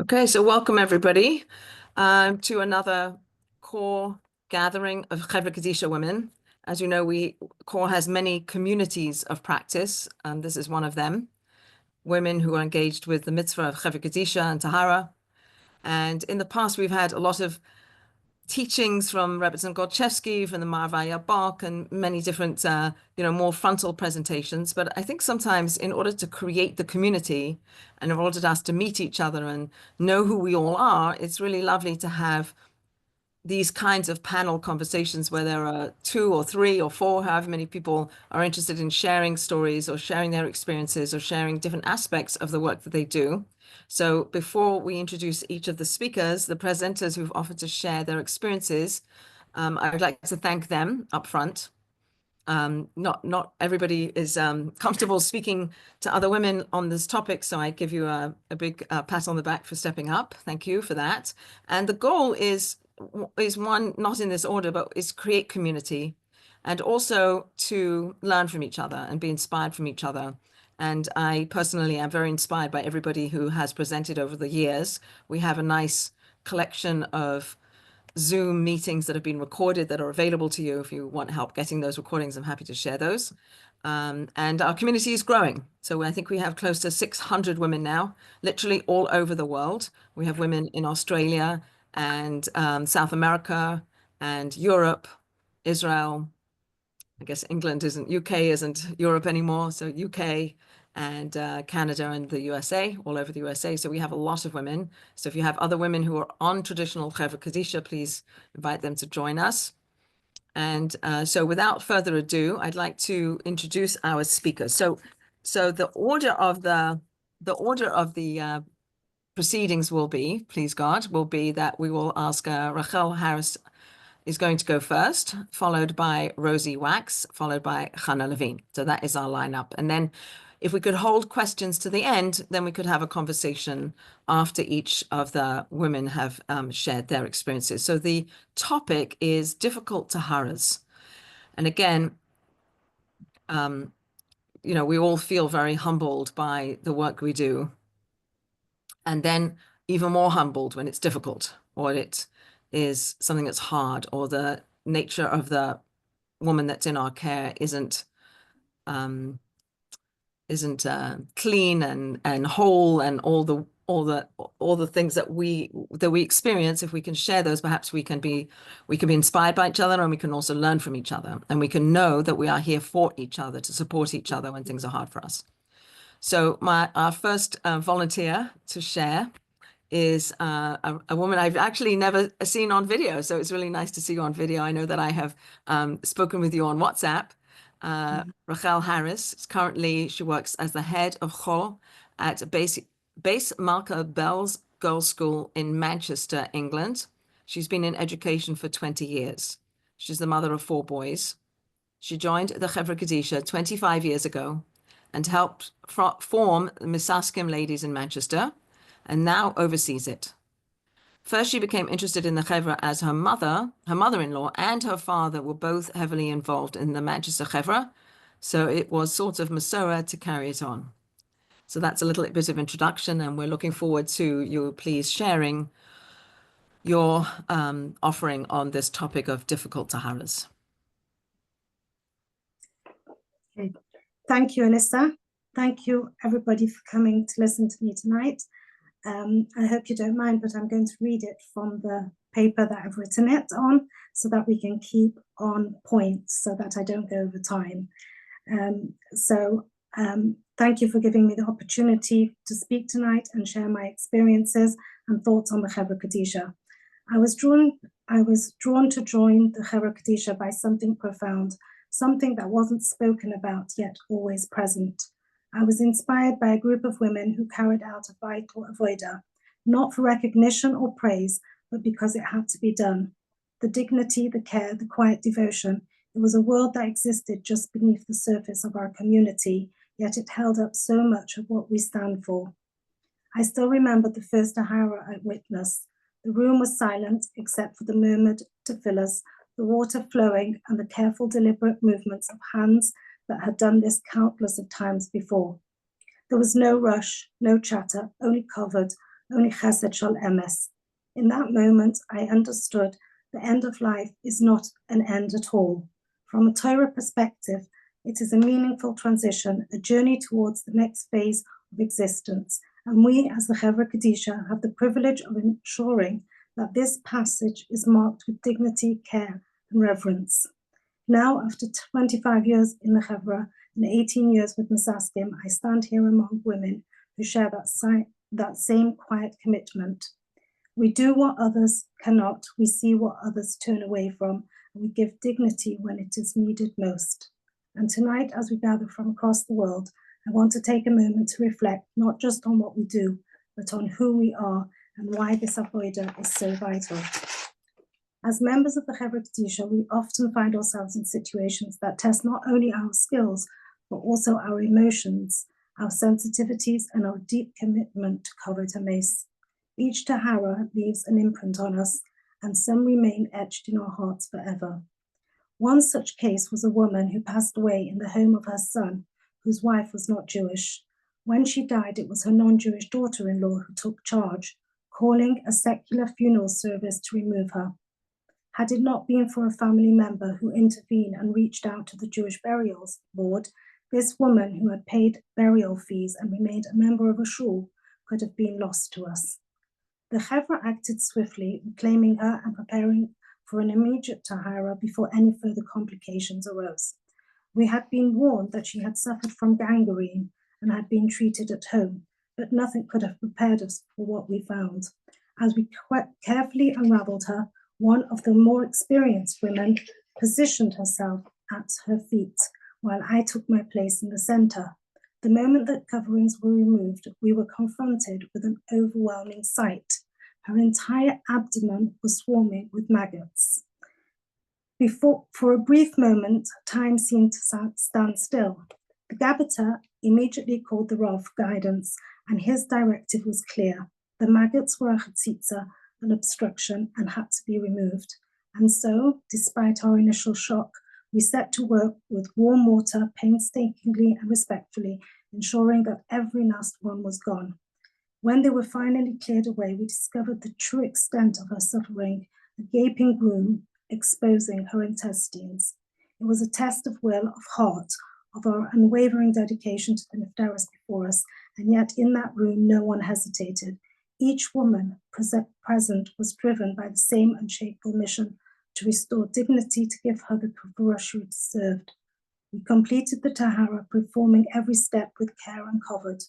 Okay, so welcome everybody to another core gathering of Chevra Kadisha women. As you know, core has many communities of practice, and this is one of them. Women who are engaged with the mitzvah of Chevra Kadisha and Tahara. And in the past, we've had a lot of teachings from Rebbetzin Golchevsky, from the Maravaya Bach, and many different, more frontal presentations. But I think sometimes in order to create the community and in order for us to meet each other and know who we all are, it's really lovely to have these kinds of panel conversations where there are two or three or four, however many people are interested in sharing stories or sharing their experiences or sharing different aspects of the work that they do. So before we introduce each of the speakers, the presenters who've offered to share their experiences, I would like to thank them up front. Not everybody is comfortable speaking to other women on this topic, so I give you a big pat on the back for stepping up. Thank you for that. And the goal is one, not in this order, but is create community and also to learn from each other and be inspired from each other. And I personally am very inspired by everybody who has presented over the years. We have a nice collection of Zoom meetings that have been recorded that are available to you. If you want help getting those recordings, I'm happy to share those. And our community is growing. So I think we have close to 600 women now, literally all over the world. We have women in Australia and South America and Europe, Israel. I guess England isn't, UK isn't Europe anymore. So UK and Canada and the USA, all over the USA. So we have a lot of women. So if you have other women who are on traditional Chevra Kadisha, please invite them to join us. And so without further ado, I'd like to introduce our speakers. So the order of the proceedings will be, please God, will be that we will ask Rachel Harris is going to go first, followed by Rozi Wax, followed by Chana Levine. So that is our lineup. And then if we could hold questions to the end, then we could have a conversation after each of the women have shared their experiences. So the topic is difficult Taharas. And again, we all feel very humbled by the work we do. And then even more humbled when it's difficult or it is something that's hard or the nature of the woman that's in our care isn't clean and whole and all the things that we experience. If we can share those, perhaps we can be inspired by each other, and we can also learn from each other, and we can know that we are here for each other to support each other when things are hard for us. So our first volunteer to share is a woman I've actually never seen on video. So it's really nice to see you on video. I know that I have spoken with you on WhatsApp. Rachel Harris, she works as the head of Chol at Base Malka Bells Girls' School in Manchester, England. She's been in education for 20 years. She's the mother of 4 boys. She joined the Chevra Kadisha 25 years ago and helped form the Misaskim Ladies in Manchester, and now oversees it. First, she became interested in the Chevra as her mother-in-law and her father were both heavily involved in the Manchester Chevra, so it was sort of Masorah to carry it on. So that's a little bit of introduction, and we're looking forward to you please sharing your offering on this topic of difficult Taharas. Okay. Thank you, Alyssa. Thank you, everybody, for coming to listen to me tonight. I hope you don't mind, but I'm going to read it from the paper that I've written it on so that we can keep on point so that I don't go over time. Thank you for giving me the opportunity to speak tonight and share my experiences and thoughts on the Chevra Kadisha. I was drawn to join the Chevra Kadisha by something profound, something that wasn't spoken about yet always present. I was inspired by a group of women who carried out a vital avodah, not for recognition or praise, but because it had to be done. The dignity, the care, the quiet devotion. It was a world that existed just beneath the surface of our community, yet it held up so much of what we stand for. I still remember the first Tahara I witnessed. The room was silent except for the murmured tefillahs, the water flowing, and the careful, deliberate movements of hands that had done this countless of times before. There was no rush, no chatter, only only chesed shall emes. In that moment, I understood the end of life is not an end at all. From a Torah perspective, it is a meaningful transition, a journey towards the next phase of existence. And we, as the Chevra Kadisha, have the privilege of ensuring that this passage is marked with dignity, care, and reverence. Now, after 25 years in the Chevra and 18 years with Misaskim, I stand here among women who share that same quiet commitment. We do what others cannot, we see what others turn away from, and we give dignity when it is needed most. And tonight, as we gather from across the world, I want to take a moment to reflect not just on what we do, but on who we are and why this avodah is so vital. As members of the Chevra Kadisha, we often find ourselves in situations that test not only our skills, but also our emotions, our sensitivities, and our deep commitment to Kavod HaMeis. Each Tahara leaves an imprint on us, and some remain etched in our hearts forever. One such case was a woman who passed away in the home of her son, whose wife was not Jewish. When she died, it was her non-Jewish daughter-in-law who took charge, calling a secular funeral service to remove her. Had it not been for a family member who intervened and reached out to the Jewish Burials Board, this woman, who had paid burial fees and remained a member of a shul, could have been lost to us. The Chevra acted swiftly, reclaiming her and preparing for an immediate Tahara before any further complications arose. We had been warned that she had suffered from gangrene and had been treated at home, but nothing could have prepared us for what we found. As we carefully unraveled her, one of the more experienced women positioned herself at her feet, while I took my place in the center. The moment that coverings were removed, we were confronted with an overwhelming sight. Her entire abdomen was swarming with maggots. For a brief moment, time seemed to stand still. The Gabbatar immediately called the Rav for guidance, and his directive was clear. The maggots were a chatzitza, an obstruction, and had to be removed. And so, despite our initial shock, we set to work with warm water, painstakingly and respectfully, ensuring that every last one was gone. When they were finally cleared away, we discovered the true extent of her suffering, a gaping wound exposing her intestines. It was a test of will, of heart, of our unwavering dedication to the Niftaris before us, and yet in that room no one hesitated. Each woman present was driven by the same unshakable mission to restore dignity, to give her the kavura she deserved. We completed the Tahara, performing every step with care and kavod.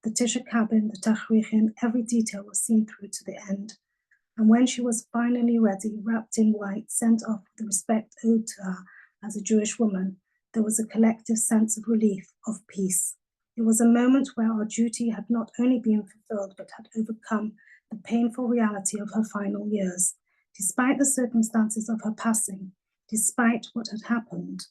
The Tisha cabin, the Tachrichin, every detail was seen through to the end. And when she was finally ready, wrapped in white, sent off with the respect owed to her as a Jewish woman, there was a collective sense of relief, of peace. It was a moment where our duty had not only been fulfilled, but had overcome the painful reality of her final years. Despite the circumstances of her passing, despite what had happened,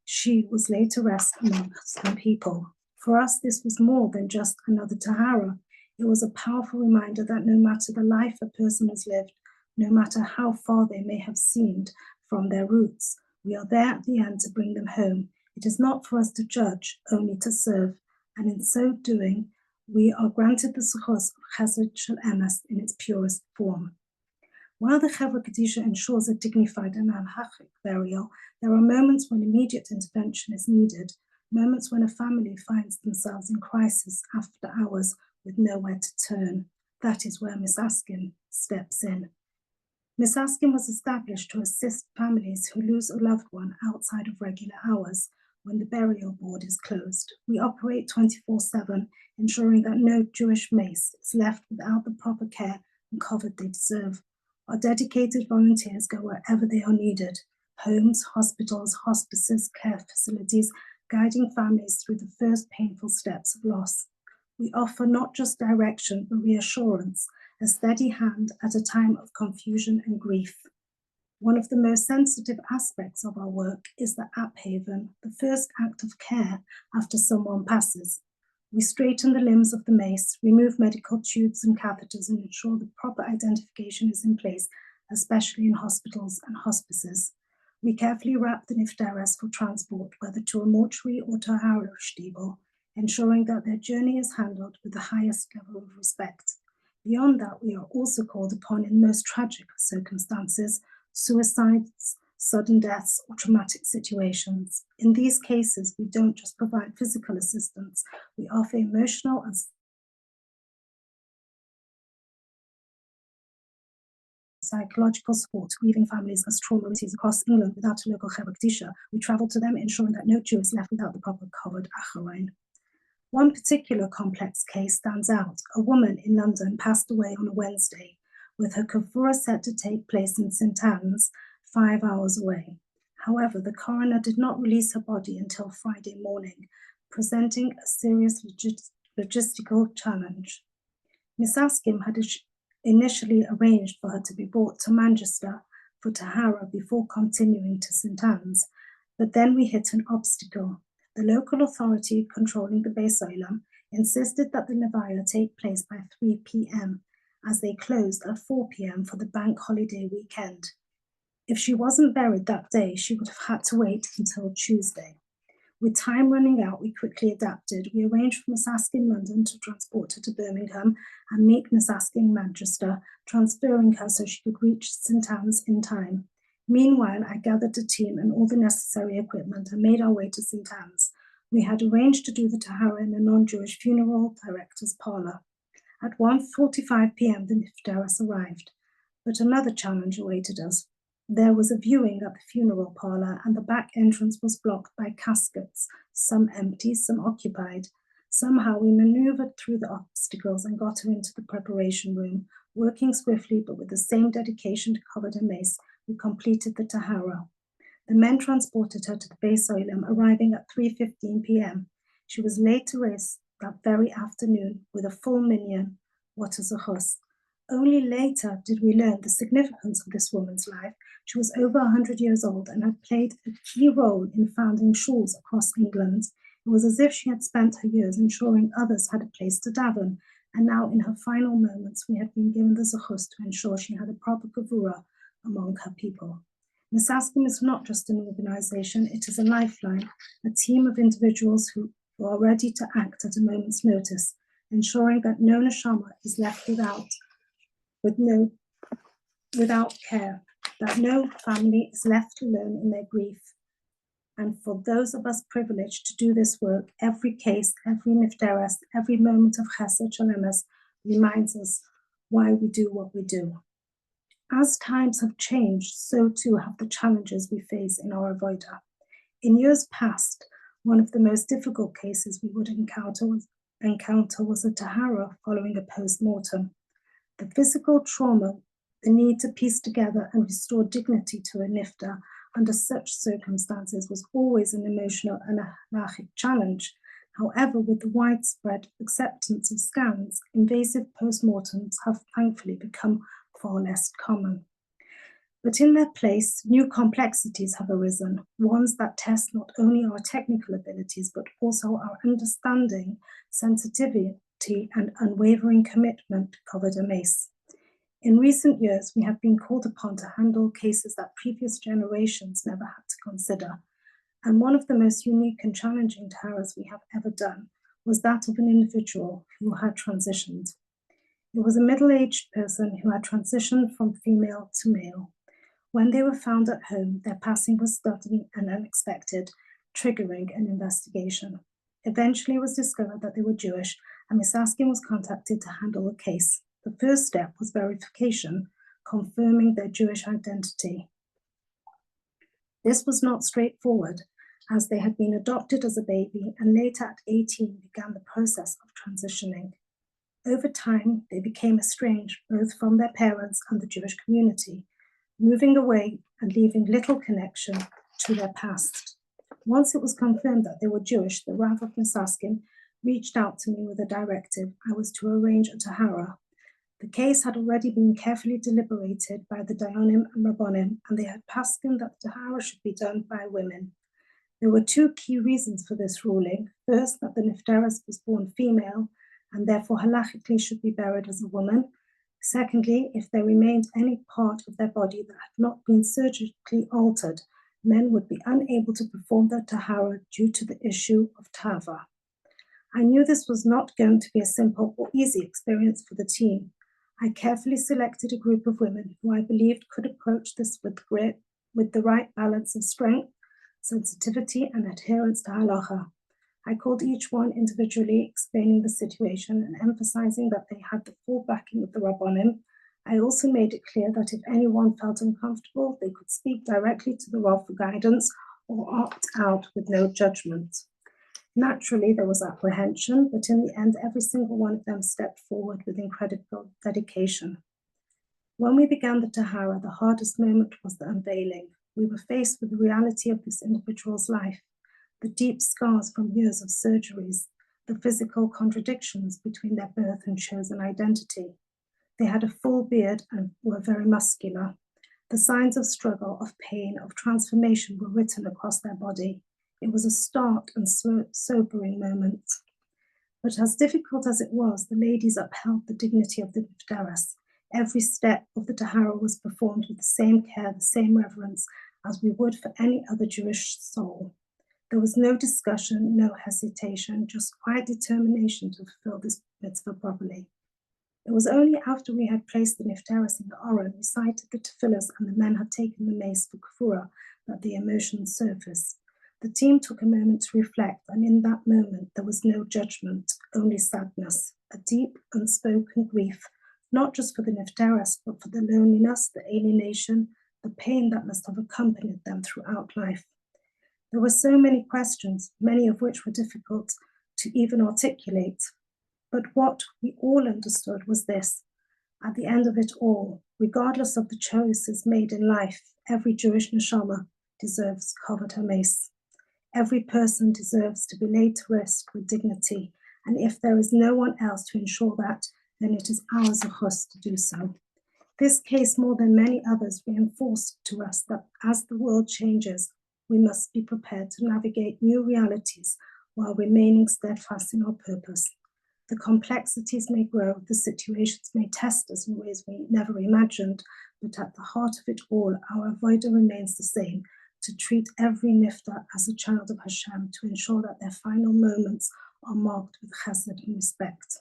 she was laid to rest amongst her people. For us, this was more than just another Tahara. It was a powerful reminder that no matter the life a person has lived, no matter how far they may have seemed from their roots, we are there at the end to bring them home. It is not for us to judge, only to serve. And in so doing, we are granted the suchos of Chesed Shel Emes in its purest form. While the Chevra Kadisha ensures a dignified and halachic burial, there are moments when immediate intervention is needed, moments when a family finds themselves in crisis after hours with nowhere to turn. That is where Misaskim steps in. Misaskim was established to assist families who lose a loved one outside of regular hours when the burial board is closed. We operate 24/7, ensuring that no Jewish mace is left without the proper care and kavod they deserve. Our dedicated volunteers go wherever they are needed: homes, hospitals, hospices, care facilities, guiding families through the first painful steps of loss. We offer not just direction, but reassurance, a steady hand at a time of confusion and grief. One of the most sensitive aspects of our work is the Aphaven, the first act of care after someone passes. We straighten the limbs of the mace, remove medical tubes and catheters, and ensure the proper identification is in place, especially in hospitals and hospices. We carefully wrap the Niftaris for transport, whether to a mortuary or to a Harrow Stiebel, ensuring that their journey is handled with the highest level of respect. Beyond that, we are also called upon in the most tragic of circumstances, suicides, sudden deaths, or traumatic situations. In these cases, we don't just provide physical assistance, we offer emotional and psychological support to grieving families as trauma receives across England without a local Chevra Kadisha. We travel to them, ensuring that no Jew is left without the proper covered acharon. One particular complex case stands out. A woman in London passed away on a Wednesday, with her kavura set to take place in St Anne's, 5 hours away. However, the coroner did not release her body until Friday morning, presenting a serious logistical challenge. Miss Askim had initially arranged for her to be brought to Manchester for Tahara before continuing to St Anne's, but then we hit an obstacle. The local authority controlling the Beis Olam insisted that the Levaya take place by 3 p.m, as they closed at 4 p.m. for the bank holiday weekend. If she wasn't buried that day, she would have had to wait until Tuesday. With time running out, we quickly adapted. We arranged for Miss Askin in London to transport her to Birmingham and meet Miss Askin in Manchester, transferring her so she could reach St Anne's in time. Meanwhile, I gathered the team and all the necessary equipment and made our way to St Anne's. We had arranged to do the Tahara in a non-Jewish funeral director's parlour. At 1:45 p.m, the Nifteras arrived, but another challenge awaited us. There was a viewing at the funeral parlour and the back entrance was blocked by caskets, some empty, some occupied. Somehow we manoeuvred through the obstacles and got her into the preparation room. Working swiftly but with the same dedication to cover her mace, we completed the Tahara. The men transported her to the Beis Olam, arriving at 3:15 p.m. She was laid to rest that very afternoon with a full minyan. What a zechus. Only later did we learn the significance of this woman's life. She was over 100 years old and had played a key role in founding shuls across England. It was as if she had spent her years ensuring others had a place to daven, and now in her final moments we had been given the zechus to ensure she had a proper gevura among her people. Miss Askim is not just an organization, it is a lifeline, a team of individuals who are ready to act at a moment's notice, ensuring that no neshama is left without care, that no family is left alone in their grief. And for those of us privileged to do this work, every case, every nifteres, every moment of chesed shalemes reminds us why we do what we do. As times have changed, so too have the challenges we face in our avodah. In years past, one of the most difficult cases we would encounter was a tahara following a post-mortem. The physical trauma, the need to piece together and restore dignity to a nifta under such circumstances was always an emotional and a halachic challenge. However, with the widespread acceptance of scans, invasive postmortems have thankfully become far less common. But in their place, new complexities have arisen, ones that test not only our technical abilities, but also our understanding, sensitivity, and unwavering commitment to covered a mace. In recent years, we have been called upon to handle cases that previous generations never had to consider. And one of the most unique and challenging taharas we have ever done was that of an individual who had transitioned. It was a middle-aged person who had transitioned from female to male. When they were found at home, their passing was sudden and unexpected, triggering an investigation. Eventually, it was discovered that they were Jewish, and Miss Askin was contacted to handle the case. The first step was verification, confirming their Jewish identity. This was not straightforward, as they had been adopted as a baby and later at 18 began the process of transitioning. Over time, they became estranged both from their parents and the Jewish community, moving away and leaving little connection to their past. Once it was confirmed that they were Jewish, the Rav of Miss Askin reached out to me with a directive. I was to arrange a tahara. The case had already been carefully deliberated by the Dayanim and Rabbonim, and they had paskined that the tahara should be done by women. There were two key reasons for this ruling. First, that the nifteres was born female, and therefore halachically should be buried as a woman. Secondly, if there remained any part of their body that had not been surgically altered, men would be unable to perform their tahara due to the issue of tava. I knew this was not going to be a simple or easy experience for the team. I carefully selected a group of women who I believed could approach this with grit, with the right balance of strength, sensitivity, and adherence to halacha. I called each one individually, explaining the situation and emphasizing that they had the full backing of the Rabbanim. I also made it clear that if anyone felt uncomfortable, they could speak directly to the Rav for guidance or opt out with no judgment. Naturally, there was apprehension, but in the end, every single one of them stepped forward with incredible dedication. When we began the Tahara, the hardest moment was the unveiling. We were faced with the reality of this individual's life, the deep scars from years of surgeries, the physical contradictions between their birth and chosen identity. They had a full beard and were very muscular. The signs of struggle, of pain, of transformation were written across their body. It was a stark and sobering moment. But as difficult as it was, the ladies upheld the dignity of the Niftaras. Every step of the Tahara was performed with the same care, the same reverence as we would for any other Jewish soul. There was no discussion, no hesitation, just quiet determination to fulfill this mitzvah properly. It was only after we had placed the Niftaras in the Oren, recited the tefillahs, and the men had taken the mace for kafura that the emotions surfaced. The team took a moment to reflect, and in that moment there was no judgment, only sadness, a deep, unspoken grief, not just for the Niftaras, but for the loneliness, the alienation, the pain that must have accompanied them throughout life. There were so many questions, many of which were difficult to even articulate. But what we all understood was this: at the end of it all, regardless of the choices made in life, every Jewish neshama deserves covered her mace. Every person deserves to be laid to rest with dignity, and if there is no one else to ensure that, then it is our zechus to do so. This case, more than many others, reinforced to us that as the world changes, we must be prepared to navigate new realities while remaining steadfast in our purpose. The complexities may grow, the situations may test us in ways we never imagined, but at the heart of it all, our avodah remains the same: to treat every nifta as a child of Hashem, to ensure that their final moments are marked with chesed and respect.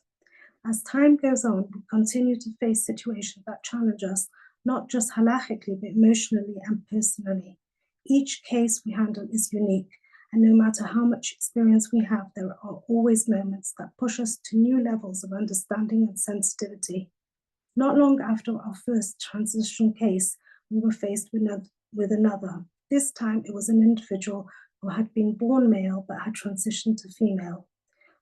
As time goes on, we continue to face situations that challenge us, not just halachically, but emotionally and personally. Each case we handle is unique, and no matter how much experience we have, there are always moments that push us to new levels of understanding and sensitivity. Not long after our first transition case, we were faced with another. This time it was an individual who had been born male but had transitioned to female.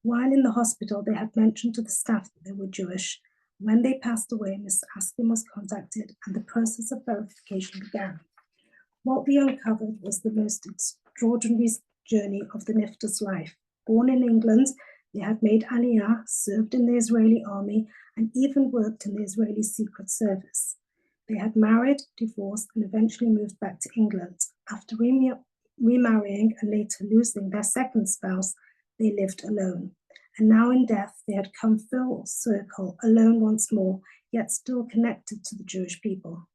While in the hospital, they had mentioned to the staff that they were Jewish. When they passed away, Mr. Askin was contacted and the process of verification began. What we uncovered was the most extraordinary journey of the Nifta's life. Born in England, they had made Aliyah, served in the Israeli army, and even worked in the Israeli Secret Service. They had married, divorced, and eventually moved back to England. After remarrying and later losing their second spouse, they lived alone. And now in death, they had come full circle, alone once more, yet still connected to the Jewish people.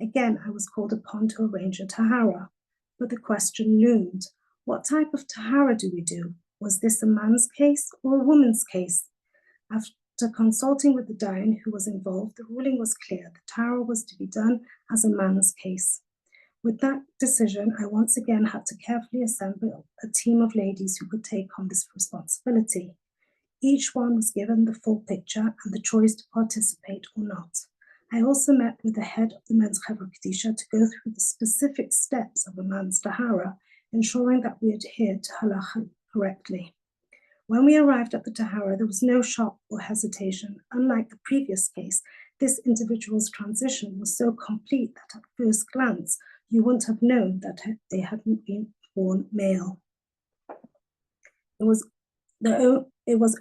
Again, I was called upon to arrange a Tahara, but the question loomed: what type of Tahara do we do? Was this a man's case or a woman's case? After consulting with the Dayan who was involved, the ruling was clear: the Tahara was to be done as a man's case. With that decision, I once again had to carefully assemble a team of ladies who could take on this responsibility. Each one was given the full picture and the choice to participate or not. I also met with the head of the men's Chevra Kedisha to go through the specific steps of a man's Tahara, ensuring that we adhered to halacha correctly. When we arrived at the Tahara, there was no shock or hesitation. Unlike the previous case, this individual's transition was so complete that at first glance, you wouldn't have known that they hadn't been born male. It was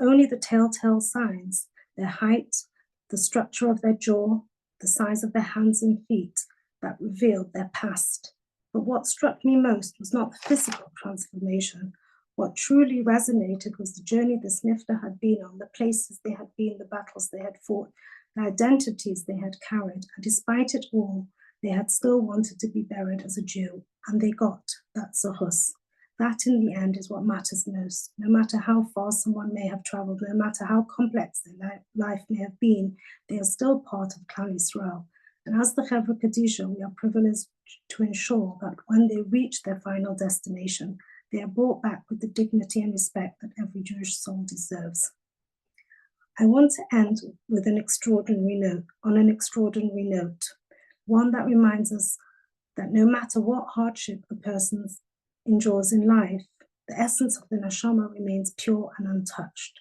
only the telltale signs: their height, the structure of their jaw, the size of their hands and feet, that revealed their past. But what struck me most was not the physical transformation. What truly resonated was the journey this Nifta had been on, the places they had been, the battles they had fought, the identities they had carried, and despite it all, they had still wanted to be buried as a Jew, and they got that zechus. That in the end is what matters most. No matter how far someone may have traveled, no matter how complex their life may have been, they are still part of Clan Yisrael. And as the Chevra Kadisha, we are privileged to ensure that when they reach their final destination, they are brought back with the dignity and respect that every Jewish soul deserves. I want to end with an extraordinary note, one that reminds us that no matter what hardship a person endures in life, the essence of the neshama remains pure and untouched.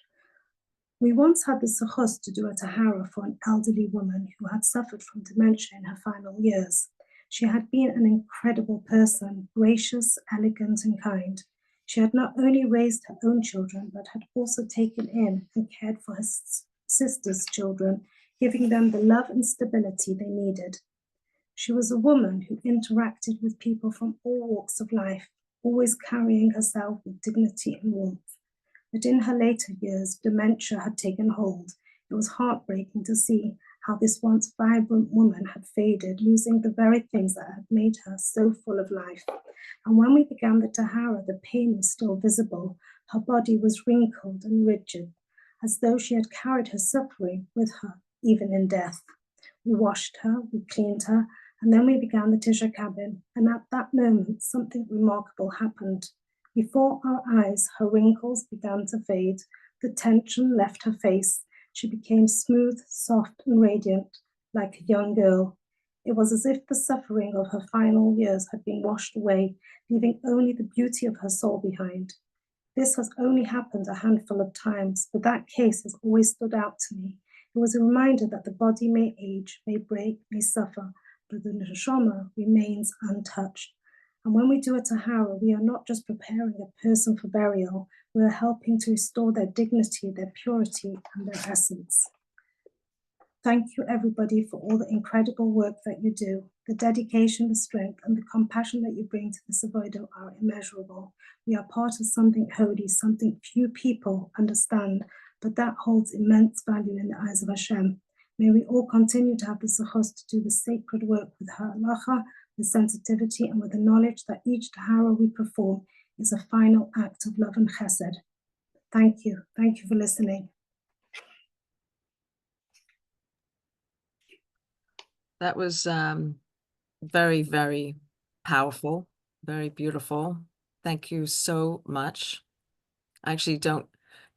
We once had the zechus to do a tahara for an elderly woman who had suffered from dementia in her final years. She had been an incredible person, gracious, elegant, and kind. She had not only raised her own children, but had also taken in and cared for her sister's children, giving them the love and stability they needed. She was a woman who interacted with people from all walks of life, always carrying herself with dignity and warmth. But in her later years, dementia had taken hold. It was heartbreaking to see how this once vibrant woman had faded, losing the very things that had made her so full of life. And when we began the Tahara, the pain was still visible. Her body was wrinkled and rigid, as though she had carried her suffering with her, even in death. We washed her, we cleaned her, and then we began the Tisha cabin. And at that moment, something remarkable happened. Before our eyes, her wrinkles began to fade. The tension left her face. She became smooth, soft, and radiant, like a young girl. It was as if the suffering of her final years had been washed away, leaving only the beauty of her soul behind. This has only happened a handful of times, but that case has always stood out to me. It was a reminder that the body may age, may break, may suffer, but the neshama remains untouched. And when we do a tahara, we are not just preparing a person for burial, we are helping to restore their dignity, their purity, and their essence. Thank you, everybody, for all the incredible work that you do. The dedication, the strength, and the compassion that you bring to this avodah are immeasurable. We are part of something holy, something few people understand, but that holds immense value in the eyes of Hashem. May we all continue to have the zechus to do the sacred work with halacha, with sensitivity, and with the knowledge that each tahara we perform is a final act of love and chesed. Thank you. Thank you for listening. That was very, very powerful, very beautiful. Thank you so much. I actually don't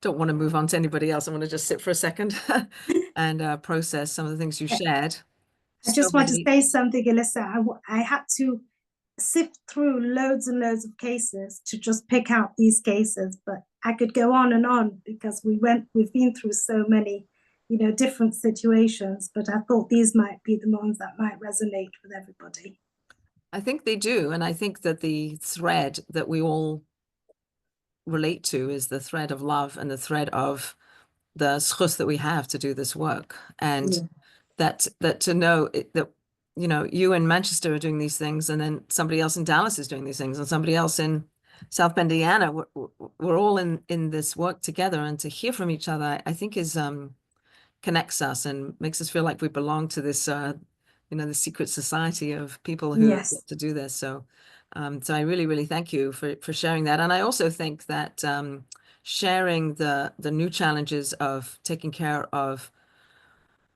want to move on to anybody else. I want to just sit for a second and process some of the things you shared. I just want to say something, Alyssa. I had to sift through loads and loads of cases to just pick out these cases, but I could go on and on because we've been through so many, different situations, but I thought these might be the ones that might resonate with everybody. I think they do. And I think that the thread that we all relate to is the thread of love and the thread of the zechus that we have to do this work. And that to know that, you in Manchester are doing these things, and then somebody else in Dallas is doing these things, and somebody else in South Bend, Indiana, we're all in this work together, and to hear from each other, I think is connects us and makes us feel like we belong to this, the secret society of people who get to do this. So I really, really thank you for sharing that. And I also think that sharing the new challenges of taking care of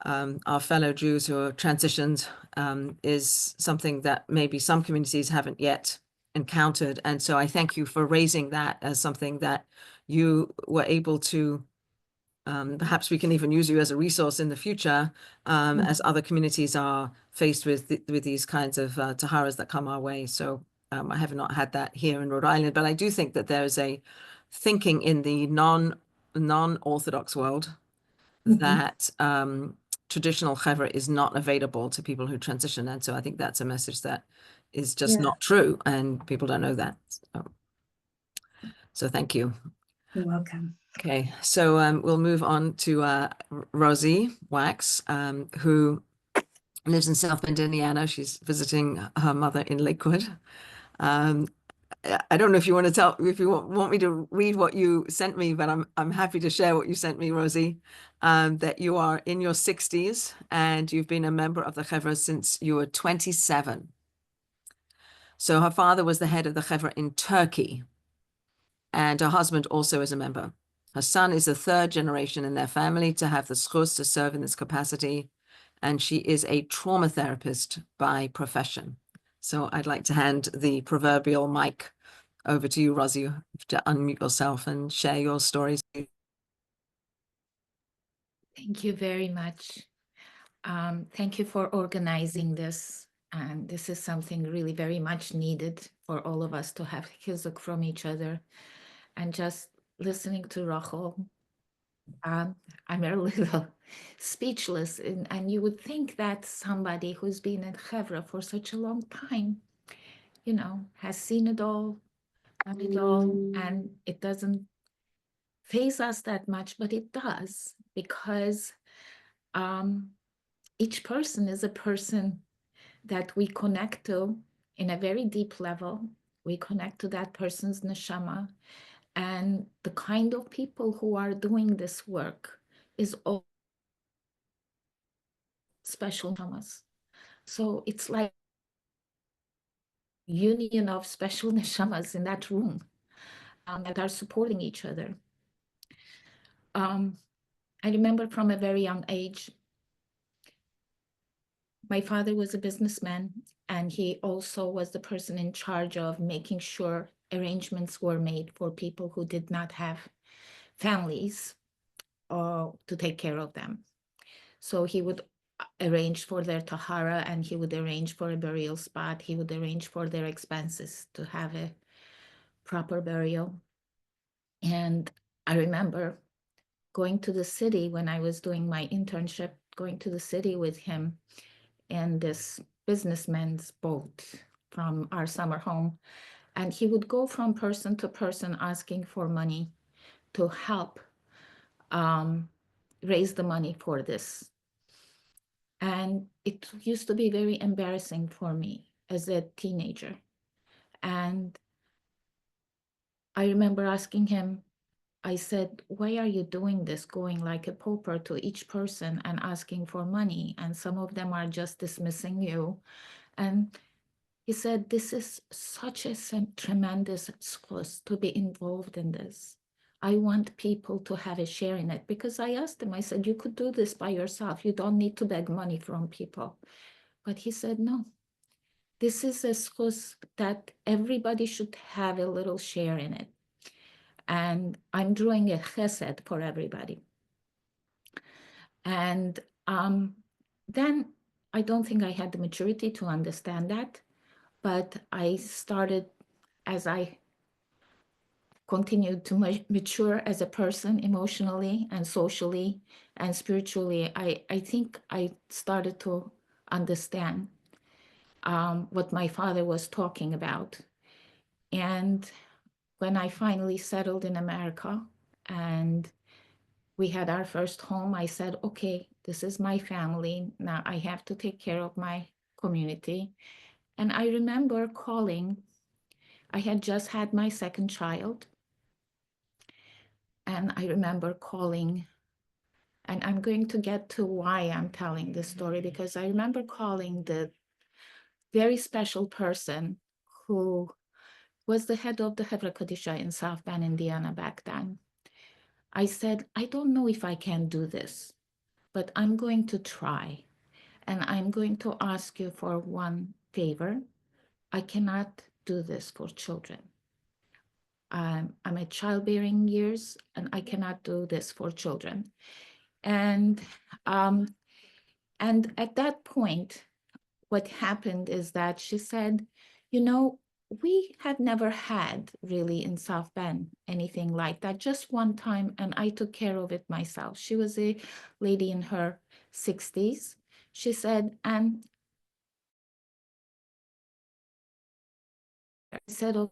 our fellow Jews who are transitioned is something that maybe some communities haven't yet encountered. And so I thank you for raising that as something that you were able to, perhaps we can even use you as a resource in the future as other communities are faced with these kinds of taharas that come our way. So I have not had that here in Rhode Island, but I do think that there's a thinking in the non-Orthodox world that traditional chevra is not available to people who transition. And so I think that's a message that is just not true, and people don't know that. So thank you. You're welcome. Okay, so we'll move on to Rozi Wax, who lives in South Bend, Indiana. She's visiting her mother in Lakewood. I don't know if you want to if you want me to read what you sent me, but I'm happy to share what you sent me, Rozi. That you are in your 60s and you've been a member of the chevra since you were 27. So her father was the head of the chevra in Turkey. and her husband also is a member. Her son is the third generation in their family to have the zchus to serve in this capacity, and she is a trauma therapist by profession. So I'd like to hand the proverbial mic over to you, Rozi, to unmute yourself and share your stories. Thank you very much. Thank you for organizing this. And this is something really very much needed for all of us to have chizuk from each other. And just listening to Rachel, I'm a little speechless. And you would think that somebody who's been in Chevra for such a long time, you know, has seen it all, done it all, and it doesn't faze us that much, but it does, because each person is a person that we connect to in a very deep level. We connect to that person's neshama. And the kind of people who are doing this work is all special neshamas. So it's like union of special neshamas in that room that are supporting each other. I remember from a very young age, my father was a businessman, and he also was the person in charge of making sure arrangements were made for people who did not have families to take care of them. So he would arrange for their Tahara, and he would arrange for a burial spot. He would arrange for their expenses to have a proper burial. And I remember going to the city when I was doing my internship, going to the city with him in this businessman's boat from our summer home. And he would go from person to person asking for money to help raise the money for this. And it used to be very embarrassing for me as a teenager. And I remember asking him, I said, why are you doing this, going like a pauper to each person and asking for money? And some of them are just dismissing you. And he said, this is such a tremendous source to be involved in this. I want people to have a share in it, because I asked him, I said, you could do this by yourself. You don't need to beg money from people. But he said, no, this is a source that everybody should have a little share in it. And I'm drawing a chesed for everybody. And then I don't think I had the maturity to understand that, but I started, as I continued to mature as a person emotionally and socially and spiritually, I think I started to understand what my father was talking about. And when I finally settled in America and we had our first home, I said, okay, this is my family. Now I have to take care of my community. And I remember calling, I had just had my second child. And I remember calling, and I'm going to get to why I'm telling this story, because I remember calling the very special person who was the head of the Hevra Kadisha in South Bend, Indiana back then. I said, I don't know if I can do this, but I'm going to try. And I'm going to ask you for one favor. I cannot do this for children. I'm at childbearing years, and I cannot do this for children. And at that point, what happened is that she said, you know, we had never had really in South Bend anything like that, just one time, and I took care of it myself. She was a lady in her 60s. She said, and I said, oh,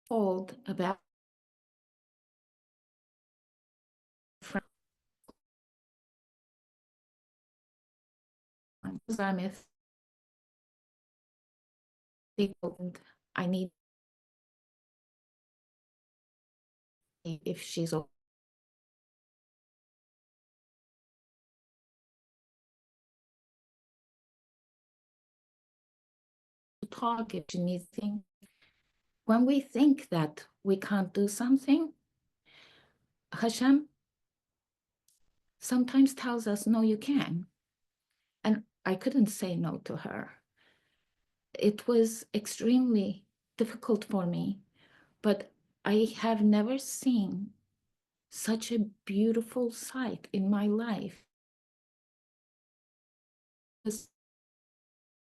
told about I'm if I need if she's okay. talk, if she needs things. When we think that we can't do something, Hashem sometimes tells us, no, you can. And I couldn't say no to her. It was extremely difficult for me, but I have never seen such a beautiful sight in my life. It was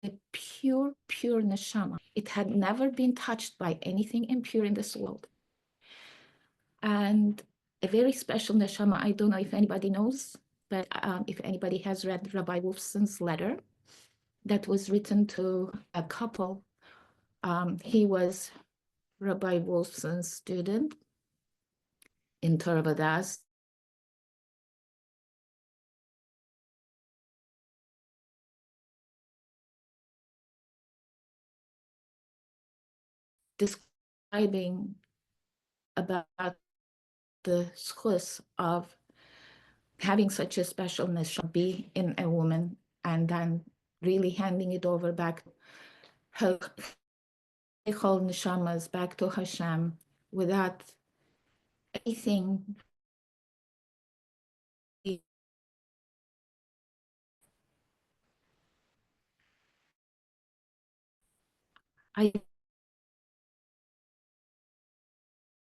a pure, pure neshama. It had never been touched by anything impure in this world. And a very special neshama. I don't know if anybody knows, but if anybody has read Rabbi Wolfson's letter that was written to a couple. He was Rabbi Wolfson's student in Torah describing about the schus of having such a special neshama be in a woman and then really handing it over back her whole neshamas back to Hashem without anything. I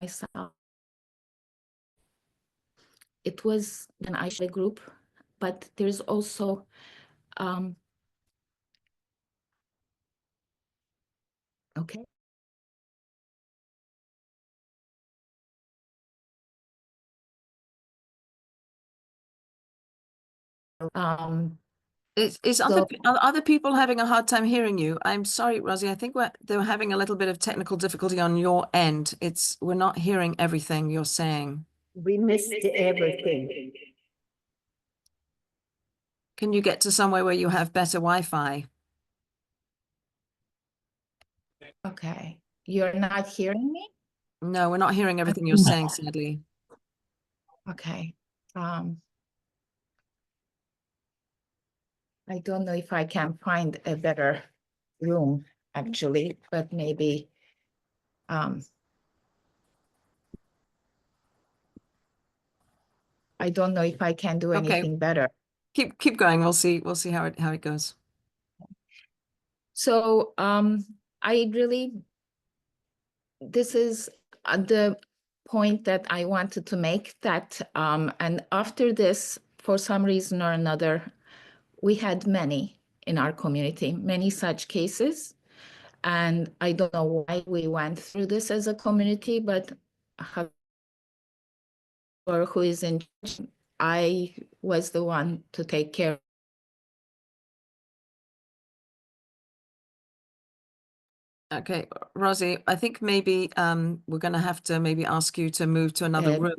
myself, it was an Aisha group, but there's also okay. Is So- are other people having a hard time hearing you? I'm sorry, Rosie. I think they're having a little bit of technical difficulty on your end. We're not hearing everything you're saying. We missed everything. Can you get to somewhere where you have better Wi-Fi? Okay, you're not hearing me? No, we're not hearing everything you're saying, sadly. Okay. I don't know if I can find a better room, actually, but maybe I don't know if I can do Okay. anything better. Keep going. We'll see how it goes. So I really, this is the point that I wanted to make, that and after this, for some reason or another, we had many in our community, many such cases. And I don't know why we went through this as a community, but who is in charge, I was the one to take care. Okay, Rosie, I think maybe we're going to have to maybe ask you to move to another room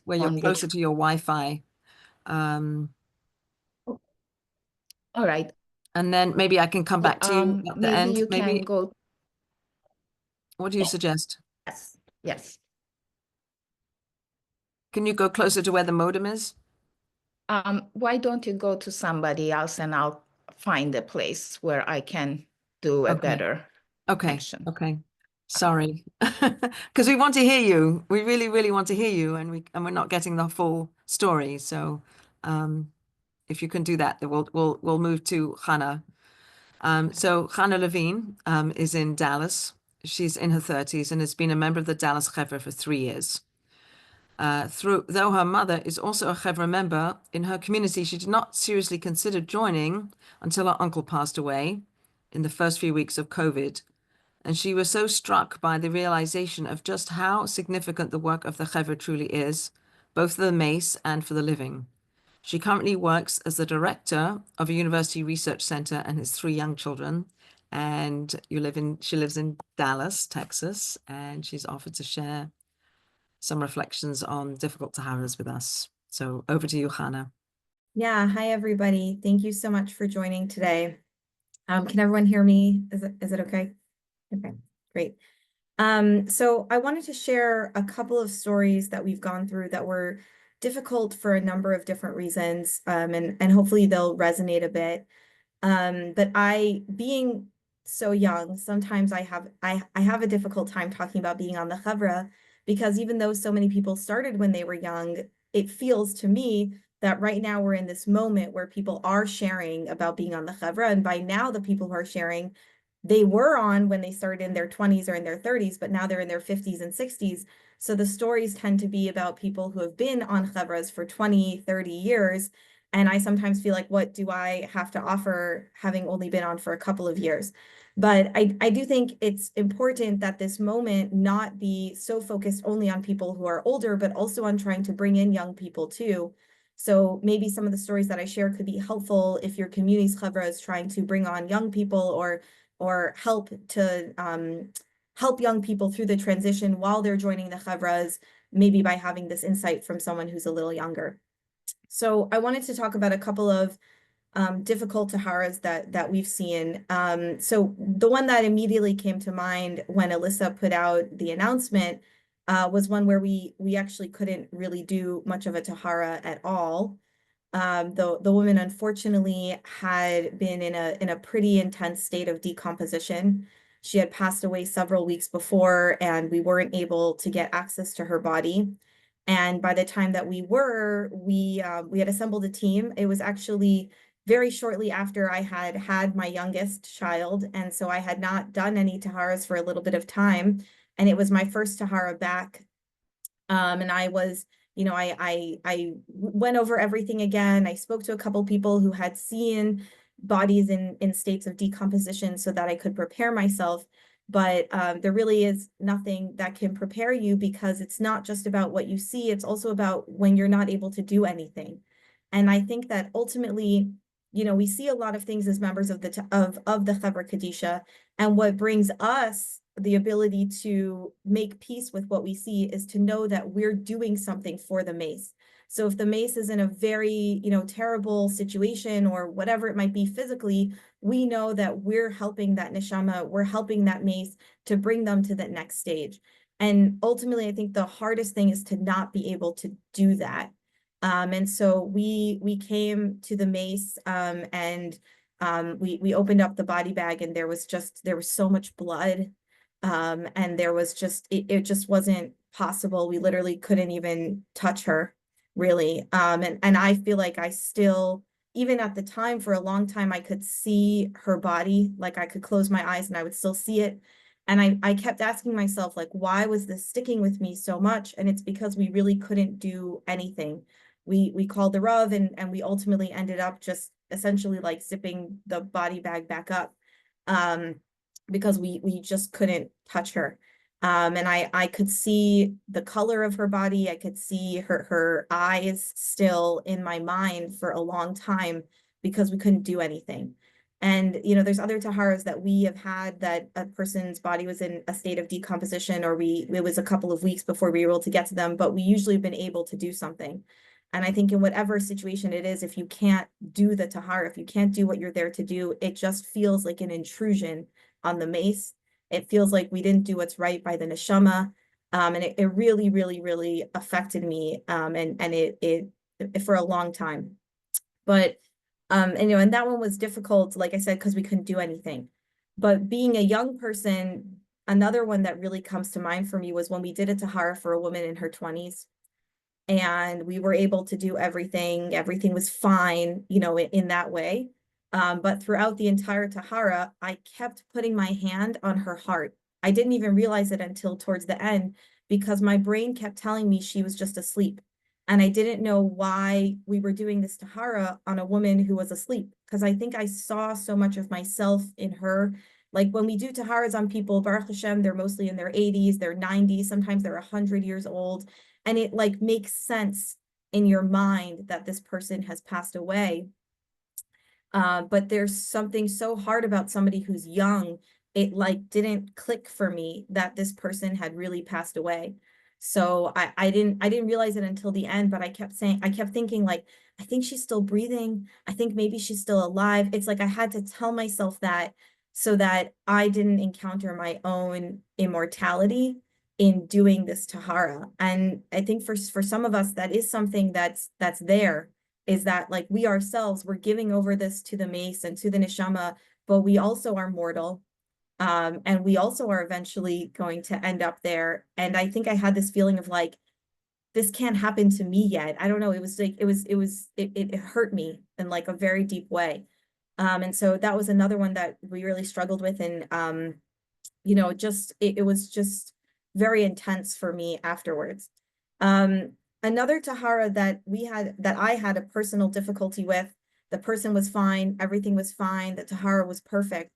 where you're closer to your Wi-Fi. All right. And then maybe I can come back to you at the Maybe end. you can go. What do you suggest? Yes, yes. Can you go closer to where the modem is? Why don't you go to somebody else and I'll find a place where I can do a better connection. Okay. Sorry, because we want to hear you. We really, really want to hear you, and we're not getting the full story. So, if you can do that, then we'll move to Chana. So Chana Levine is in Dallas. She's in her 30s and has been a member of the Dallas Chevra for 3 years. Though her mother is also a Chevra member in her community, she did not seriously consider joining until her uncle passed away in the first few weeks of COVID. And she was so struck by the realization of just how significant the work of the Chevra truly is, both for the mace and for the living. She currently works as the director of a university research center and has 3 young children. And she lives in Dallas, Texas, and she's offered to share some reflections on difficult Taharas with us. So over to you, Chana. Yeah, hi everybody. Thank you so much for joining today. Can everyone hear me? Is it okay? Okay, great. So I wanted to share a couple of stories that we've gone through that were difficult for a number of different reasons, and hopefully they'll resonate a bit. But being so young, sometimes I have a difficult time talking about being on the Chevra, because even though so many people started when they were young, it feels to me that right now we're in this moment where people are sharing about being on the Chevra, and by now the people who are sharing, they were on when they started in their 20s or in their 30s, but now they're in their 50s and 60s. So the stories tend to be about people who have been on Chevras for 20, 30 years. And I sometimes feel like, what do I have to offer having only been on for a couple of years? But I do think it's important that this moment not be so focused only on people who are older, but also on trying to bring in young people too. So maybe some of the stories that I share could be helpful if your community's Chevra is trying to bring on young people, or help to help young people through the transition while they're joining the Chevras, maybe by having this insight from someone who's a little younger. So I wanted to talk about a couple of difficult Taharas that we've seen. So the one that immediately came to mind when Alyssa put out the announcement was one where we actually couldn't really do much of a Tahara at all. The woman unfortunately had been in a pretty intense state of decomposition. She had passed away several weeks before, and we weren't able to get access to her body. And by the time that we had assembled a team. It was actually very shortly after I had had my youngest child, and so I had not done any Taharas for a little bit of time, and it was my first Tahara back. And I was, I went over everything again. I spoke to a couple people who had seen bodies in states of decomposition so that I could prepare myself. But there really is nothing that can prepare you, because it's not just about what you see, it's also about when you're not able to do anything. And I think that ultimately, we see a lot of things as members of the Chevra Kadisha, and what brings us the ability to make peace with what we see is to know that we're doing something for the mace. So if the mace is in a very, terrible situation or whatever it might be physically, we know that we're helping that neshama, we're helping that mace to bring them to the next stage. And ultimately, I think the hardest thing is to not be able to do that. And so we came to the mace, and we opened up the body bag, and there was so much blood. And there was it just wasn't possible. We literally couldn't even touch her, really. And I feel like I still, even at the time, for a long time, I could see her body. Like I could close my eyes and I would still see it. And I kept asking myself, like, why was this sticking with me so much? And it's because we really couldn't do anything. We called the Rav, and we ultimately ended up just essentially like zipping the body bag back up. Because we just couldn't touch her. And I could see the color of her body. I could see her eyes still in my mind for a long time, because we couldn't do anything. And, there's other Taharas that we have had that a person's body was in a state of decomposition, or it was a couple of weeks before we were able to get to them, but we usually have been able to do something. And I think in whatever situation it is, if you can't do the Tahara, if you can't do what you're there to do, it just feels like an intrusion on the mace. It feels like we didn't do what's right by the neshama. And it really, really, really affected me. And it for a long time. But, and that one was difficult, like I said, because we couldn't do anything. But being a young person, another one that really comes to mind for me was when we did a Tahara for a woman in her 20s. And we were able to do everything. Everything was fine, in that way. But throughout the entire Tahara, I kept putting my hand on her heart. I didn't even realize it until towards the end, because my brain kept telling me she was just asleep. And I didn't know why we were doing this Tahara on a woman who was asleep, because I think I saw so much of myself in her. Like when we do Taharas on people, Baruch Hashem, they're mostly in their 80s, they're 90s, sometimes they're 100 years old. And it like makes sense in your mind that this person has passed away. But there's something so hard about somebody who's young. It like didn't click for me that this person had really passed away. So I didn't realize it until the end, but I kept thinking like, I think she's still breathing. I think maybe she's still alive. It's like I had to tell myself that so that I didn't encounter my own immortality in doing this Tahara. And I think for some of us, that is something that's there, is that like we ourselves, we're giving over this to the mace and to the neshama, but we also are mortal. And we also are eventually going to end up there. And I think I had this feeling of like, this can't happen to me yet. I don't know. It was like, it hurt me in like a very deep way. And so that was another one that we really struggled with. And, you know, it was just very intense for me afterwards. Another Tahara that I had a personal difficulty with, the person was fine, everything was fine, the Tahara was perfect,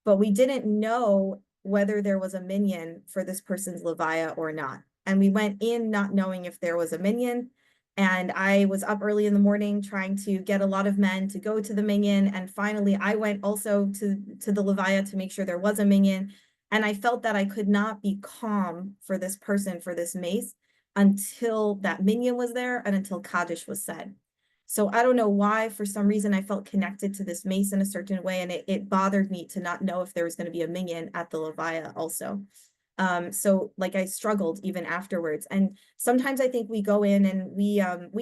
but we didn't know whether there was a minyan for this person's levaya or not. And we went in not knowing if there was a minyan. And I was up early in the morning trying to get a lot of men to go to the minyan. And finally, I went also to the levaya to make sure there was a minyan. And I felt that I could not be calm for this person, for this mace, until that minyan was there and until Kaddish was said. So I don't know why, for some reason, I felt connected to this mace in a certain way. And it bothered me to not know if there was going to be a minyan at the levaya also. So like I struggled even afterwards. And sometimes I think we go in and we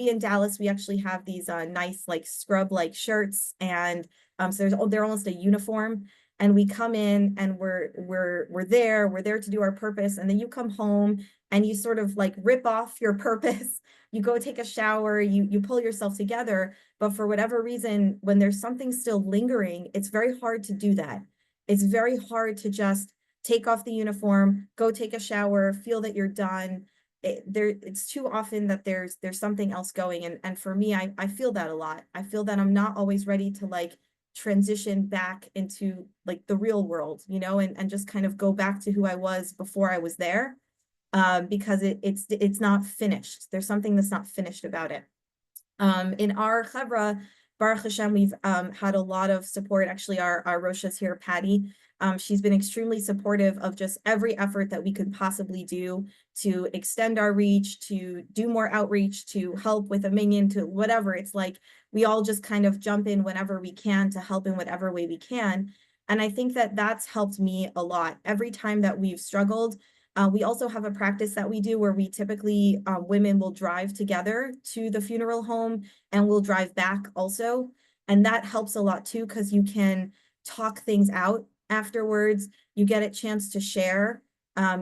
in Dallas, we actually have these nice like scrub like shirts, and so they're almost a uniform. And we come in and we're there to do our purpose. And then you come home and you sort of like rip off your purpose. You go take a shower, you pull yourself together. But for whatever reason, when there's something still lingering, it's very hard to do that. It's very hard to just take off the uniform, go take a shower, feel that you're done. It's too often that there's something else going. And for me, I feel that a lot. I feel that I'm not always ready to like transition back into like the real world, you know, and just kind of go back to who I was before I was there, because it's not finished. There's something that's not finished about it. In our chevra, Baruch Hashem, we've had a lot of support. Actually, our Roshas here, Patty, she's been extremely supportive of just every effort that we could possibly do to extend our reach, to do more outreach, to help with a minyan, to whatever. It's like we all just kind of jump in whenever we can to help in whatever way we can. And I think that that's helped me a lot. Every time that we've struggled, we also have a practice that we do where we typically, women will drive together to the funeral home and we'll drive back also. And that helps a lot too, because you can talk things out afterwards. You get a chance to share.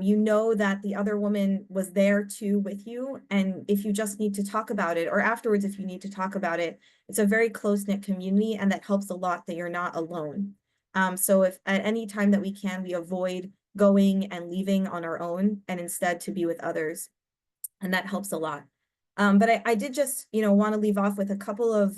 You know that the other woman was there too with you. And if you just need to talk about it, or afterwards, if you need to talk about it, it's a very close-knit community, and that helps a lot that you're not alone. So if at any time that we can, we avoid going and leaving on our own and instead to be with others. And that helps a lot. But I did just, you know, want to leave off with a couple of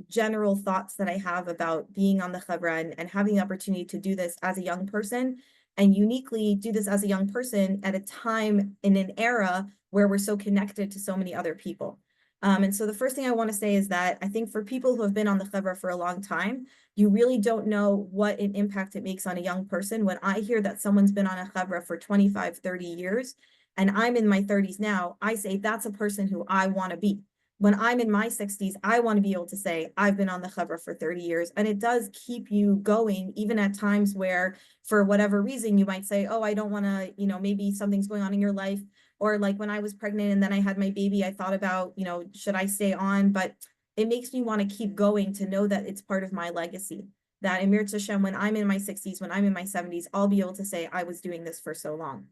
general thoughts that I have about being on the chevra and having the opportunity to do this as a young person, and uniquely do this as a young person at a time in an era where we're so connected to so many other people. And so the first thing I want to say is that I think for people who have been on the chevra for a long time, you really don't know what an impact it makes on a young person. When I hear that someone's been on a chevra for 25, 30 years, and I'm in my 30s now, I say that's a person who I want to be. When I'm in my 60s, I want to be able to say, I've been on the chevra for 30 years. And it does keep you going, even at times where, for whatever reason, you might say, oh, I don't want to, you know, maybe something's going on in your life. Or like when I was pregnant and then I had my baby, I thought about, you know, should I stay on? But it makes me want to keep going, to know that it's part of my legacy. That Emir Tashem, when I'm in my 60s, when I'm in my 70s, I'll be able to say I was doing this for so long.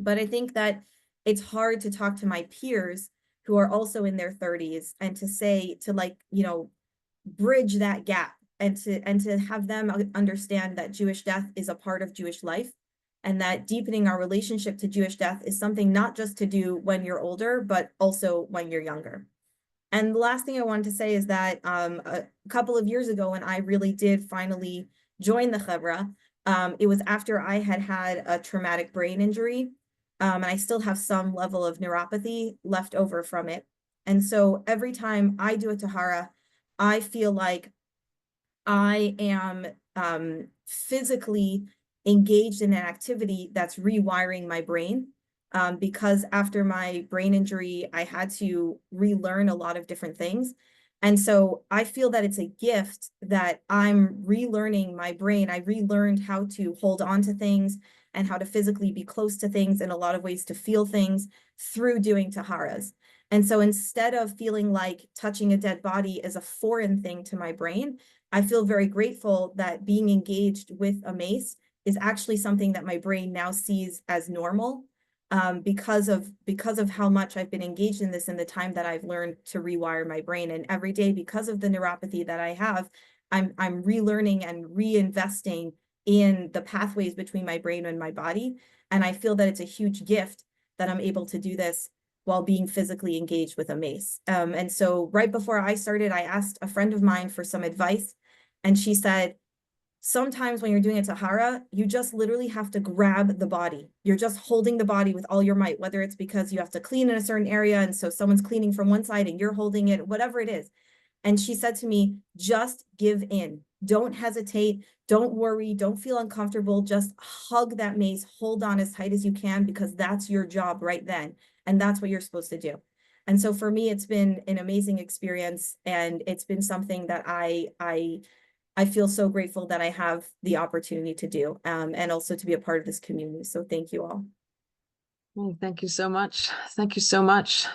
But I think that it's hard to talk to my peers who are also in their 30s and to say, to like, you know, bridge that gap and to have them understand that Jewish death is a part of Jewish life, and that deepening our relationship to Jewish death is something not just to do when you're older, but also when you're younger. And the last thing I wanted to say is that a couple of years ago, when I really did finally join the chevra, it was after I had had a traumatic brain injury. And I still have some level of neuropathy left over from it. And so every time I do a Tahara, I feel like I am physically engaged in an activity that's rewiring my brain. Because after my brain injury, I had to relearn a lot of different things. And so I feel that it's a gift that I'm relearning my brain. I relearned how to hold on to things and how to physically be close to things, in a lot of ways to feel things, through doing Taharas. And so instead of feeling like touching a dead body is a foreign thing to my brain, I feel very grateful that being engaged with a mace is actually something that my brain now sees as normal, because of how much I've been engaged in this and the time that I've learned to rewire my brain. And every day, because of the neuropathy that I have, I'm relearning and reinvesting in the pathways between my brain and my body. And I feel that it's a huge gift that I'm able to do this while being physically engaged with a mace. And so right before I started, I asked a friend of mine for some advice, and she said, sometimes when you're doing a Tahara, you just literally have to grab the body. You're just holding the body with all your might, whether it's because you have to clean in a certain area, and so someone's cleaning from one side and you're holding it, whatever it is. And she said to me, just give in. Don't hesitate. Don't worry. Don't feel uncomfortable. Just hug that mace. Hold on as tight as you can, because that's your job right then. And that's what you're supposed to do. And so for me, it's been an amazing experience. And it's been something that I feel so grateful that I have the opportunity to do, and also to be a part of this community. So thank you all. Oh, thank you so much. Thank you so much.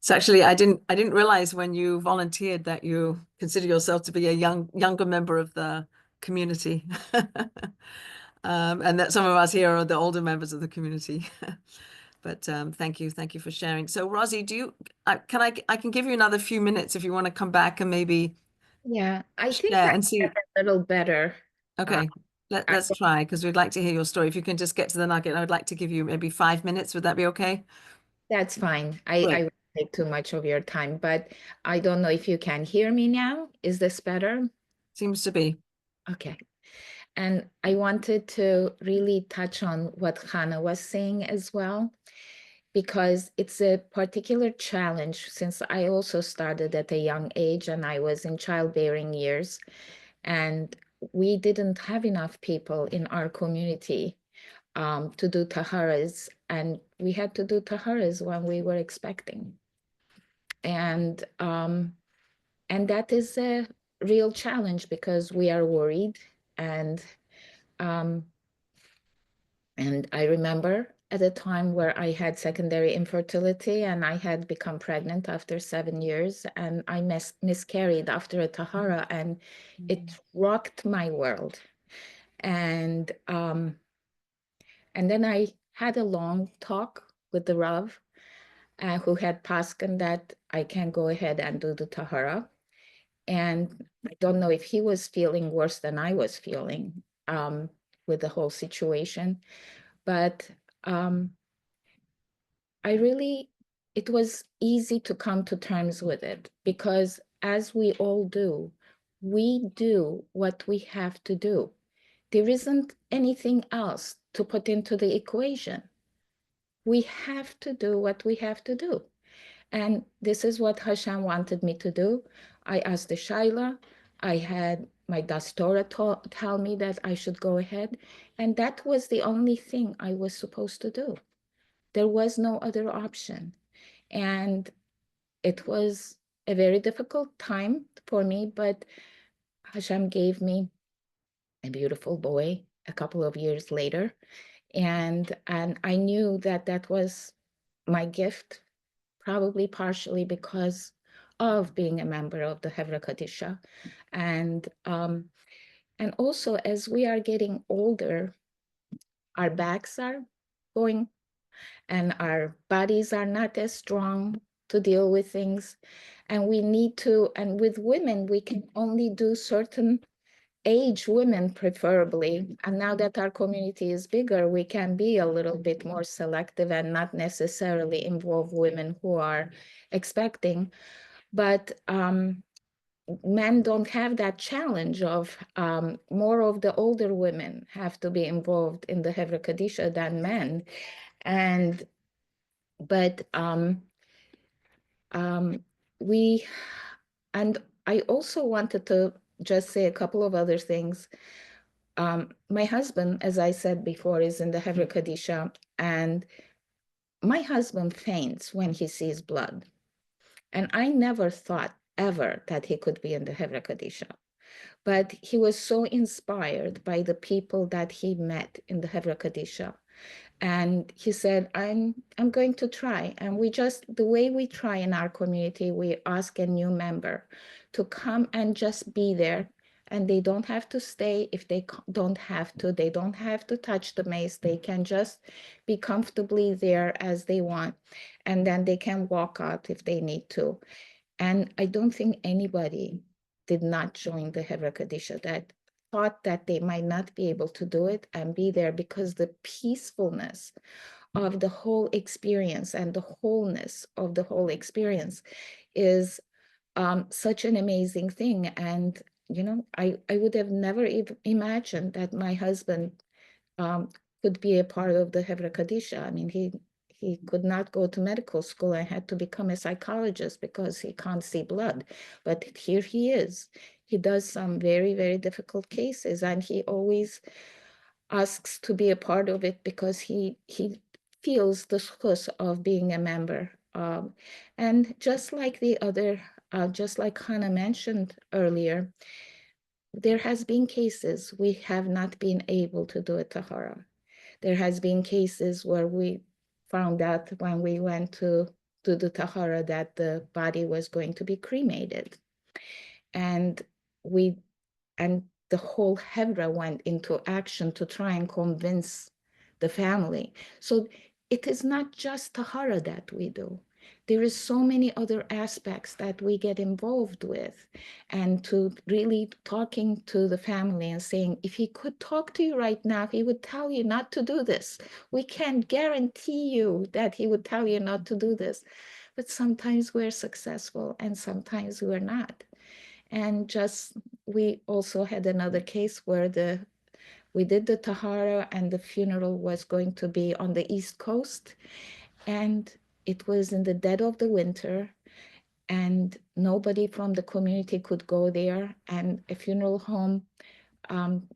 So actually, I didn't realize when you volunteered that you consider yourself to be a younger member of the community. And that some of us here are the older members of the community. But thank you for sharing. So Rozi, do you I can give you another few minutes if you want to come back and maybe Yeah, I think share I and see. get a little better. Okay, let's try, because we'd like to hear your story. If you can just get to the nugget, I would like to give you maybe 5 minutes. Would that be okay? That's fine. Great. I won't take too much of your time, but I don't know if you can hear me now. Is this better? Seems to be. Okay. And I wanted to really touch on what Chana was saying as well, because it's a particular challenge, since I also started at a young age and I was in childbearing years, and we didn't have enough people in our community to do taharas, and we had to do taharas when we were expecting. And that is a real challenge, because we are worried. And I remember at a time where I had secondary infertility, and I had become pregnant after 7 years, and I miscarried after a Tahara, and it rocked my world. And then I had a long talk with the Rav, who had paskin that I can go ahead and do the Tahara. And I don't know if he was feeling worse than I was feeling with the whole situation. But it was easy to come to terms with it, because as we all do, we do what we have to do. There isn't anything else to put into the equation. We have to do what we have to do. And this is what Hashem wanted me to do. I asked the Shaila. I had my Dastora tell me that I should go ahead. And that was the only thing I was supposed to do. There was no other option. And it was a very difficult time for me, but Hashem gave me a beautiful boy a couple of years later. And I knew that that was my gift, probably partially because of being a member of the Hevra Kadisha. And also, as we are getting older, our backs are going and our bodies are not as strong to deal with things. And we need to, and with women, we can only do certain age women preferably. And now that our community is bigger, we can be a little bit more selective and not necessarily involve women who are expecting. But men don't have that challenge of more of the older women have to be involved in the Hevra Kadisha than men. But I also wanted to just say a couple of other things. My husband, as I said before, is in the Hevra Kadisha, and my husband faints when he sees blood. And I never thought ever that he could be in the Hevra Kadisha. But he was so inspired by the people that he met in the Hevra Kadisha. And he said, I'm going to try. And the way we try in our community, we ask a new member to come and just be there and they don't have to stay. If they don't have to, they don't have to touch the mace. They can just be comfortably there as they want, and then they can walk out if they need to. And I don't think anybody did not join the Hevra Kadisha that thought that they might not be able to do it and be there, because the peacefulness of the whole experience and the wholeness of the whole experience is such an amazing thing. And, you know, I would have never even imagined that my husband could be a part of the Hevra Kadisha. I mean, he could not go to medical school and had to become a psychologist because he can't see blood. But here he is. He does some very, very difficult cases, and he always asks to be a part of it because he feels the zchus of being a member. And just like just like Chana mentioned earlier, there has been cases we have not been able to do a Tahara. There has been cases where we found out when we went to do the Tahara that the body was going to be cremated. And the whole Hevra went into action to try and convince the family. So it is not just Tahara that we do. There is so many other aspects that we get involved with, and to really talking to the family and saying, if he could talk to you right now, he would tell you not to do this. We can't guarantee you that he would tell you not to do this. But sometimes we're successful and sometimes we're not. And just, we also had another case where we did the Tahara and the funeral was going to be on the East Coast. And it was in the dead of the winter, and nobody from the community could go there. And a funeral home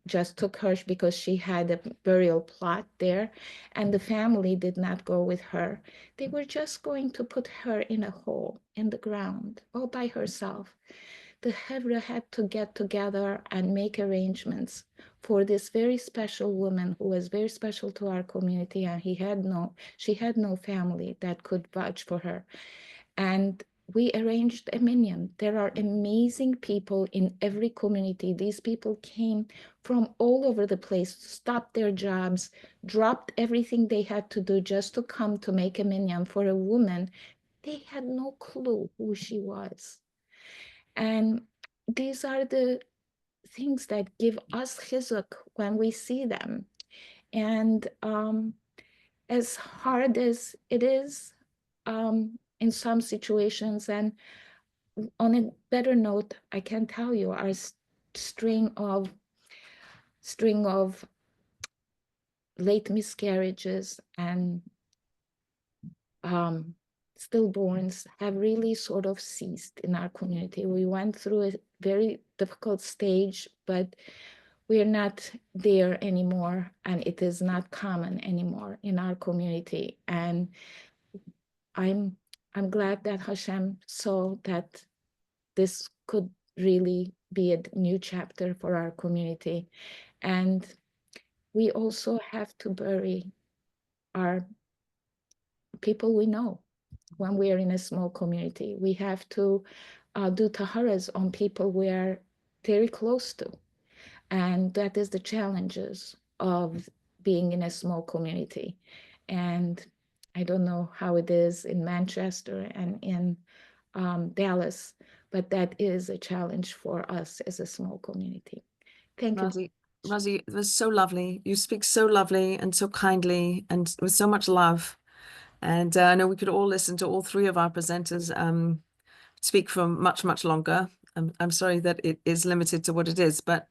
just took her because she had a burial plot there, and the family did not go with her. They were just going to put her in a hole in the ground all by herself. The Hevra had to get together and make arrangements for this very special woman who was very special to our community, and she had no family that could vouch for her. And we arranged a minyan. There are amazing people in every community. These people came from all over the place, stopped their jobs, dropped everything they had to do just to come to make a minyan for a woman. They had no clue who she was. And these are the things that give us chizuk when we see them. And as hard as it is in some situations, and on a better note, I can tell you our string of late miscarriages and stillborns have really sort of ceased in our community. We went through a very difficult stage, but we are not there anymore, and it is not common anymore in our community. And I'm glad that Hashem saw that this could really be a new chapter for our community. And we also have to bury our people we know. When we are in a small community, we have to do taharas on people we are very close to. And that is the challenges of being in a small community. And I don't know how it is in Manchester and in Dallas, but that is a challenge for us as a small community. Thank you. Rozi, it was so lovely. You speak so lovely and so kindly and with so much love. And I know we could all listen to all three of our presenters speak for much, much longer. I'm sorry that it is limited to what it is, but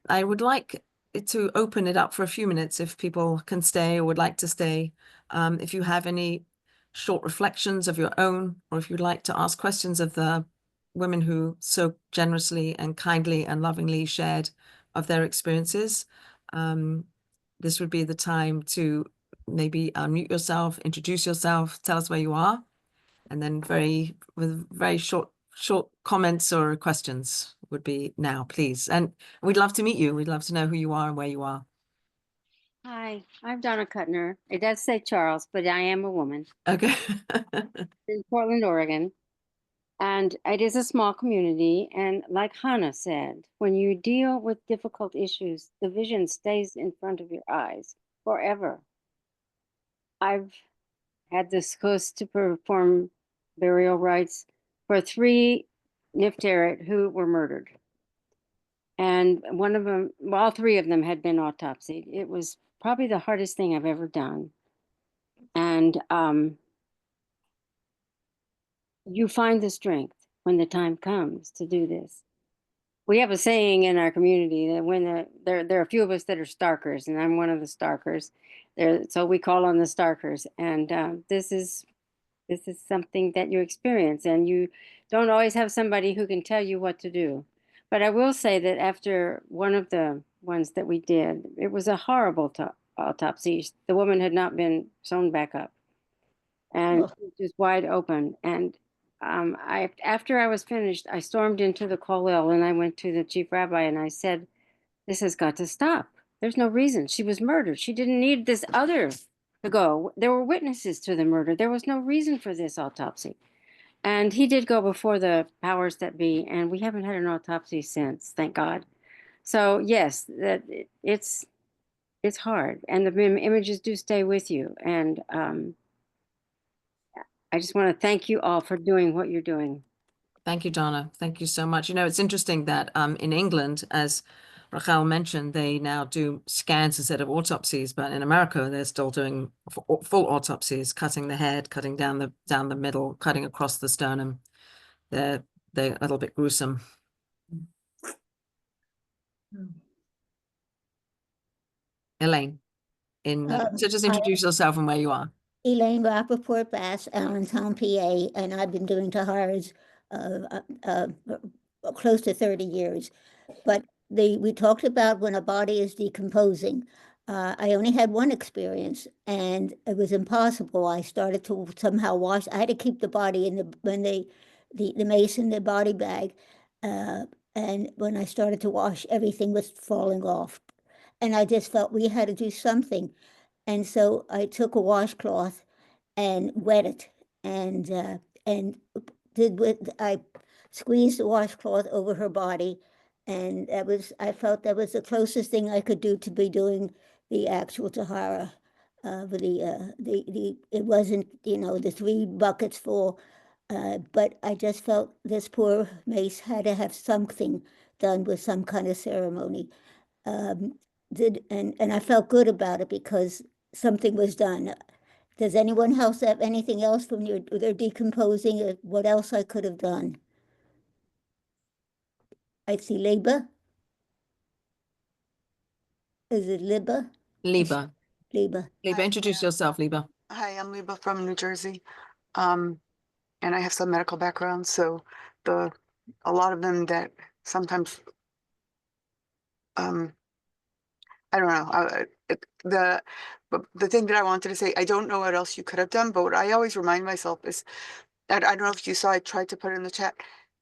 I would like to open it up for a few minutes if people can stay or would like to stay. If you have any short reflections of your own, or if you'd like to ask questions of the women who so generously and kindly and lovingly shared of their experiences, this would be the time to maybe unmute yourself, introduce yourself, tell us where you are, and then with very short comments or questions would be now, please. And we'd love to meet you. We'd love to know who you are and where you are. Hi, I'm Donna Kuttner. It does say Charles, but I am a woman Okay. in Portland, Oregon. And it is a small community. And like Hannah said, when you deal with difficult issues, the vision stays in front of your eyes forever. I've had the zchus to perform burial rites for 3 Nifteret who were murdered. And one of them, well, all 3 of them had been autopsied. It was probably the hardest thing I've ever done. And you find the strength when the time comes to do this. We have a saying in our community that when there are a few of us that are starkers, and I'm one of the starkers. So we call on the starkers, and this is something that you experience, and you don't always have somebody who can tell you what to do. But I will say that after one of the ones that we did, it was a horrible autopsy. The woman had not been sewn back up, and Oh. just wide open. And after I was finished, I stormed into the kollel and I went to the chief rabbi and I said, "This has got to stop. There's no reason. She was murdered. She didn't need this other to go. There were witnesses to the murder. There was no reason for this autopsy." And he did go before the powers that be, and we haven't had an autopsy since, thank God. So yes, it's hard, and the images do stay with you. And I just want to thank you all for doing what you're doing. Thank you, Donna. Thank you so much. You know, it's interesting that in England, as Rachel mentioned, they now do scans instead of autopsies, but in America, they're still doing full autopsies, cutting the head, cutting down the middle, cutting across the sternum. They're a little bit gruesome. Elaine, so just introduce yourself and where you are. Elaine Rappaport Bass, Allentown, PA, and I've been doing Taharas close to 30 years. But we talked about when a body is decomposing. I only had one experience, and it was impossible. I started to somehow wash. I had to keep the body in the mace in the body bag, and when I started to wash, everything was falling off, and I just felt we had to do something. And so I took a washcloth and wet it, and I squeezed the washcloth over her body, and I felt that was the closest thing I could do to be doing the actual Tahara. It wasn't, the 3 buckets full, but I just felt this poor mace had to have something done with some kind of ceremony. And I felt good about it because something was done. Does anyone else have anything else from they're decomposing? What else I could have done? I see Liba. Is it Liba? Liba. Liba. Liba, introduce yourself, Liba. Hi, I'm Liba from New Jersey. And I have some medical background, so a lot of them that sometimes I don't know. But the thing that I wanted to say, I don't know what else you could have done, but what I always remind myself is that I don't know if you saw, I tried to put it in the chat.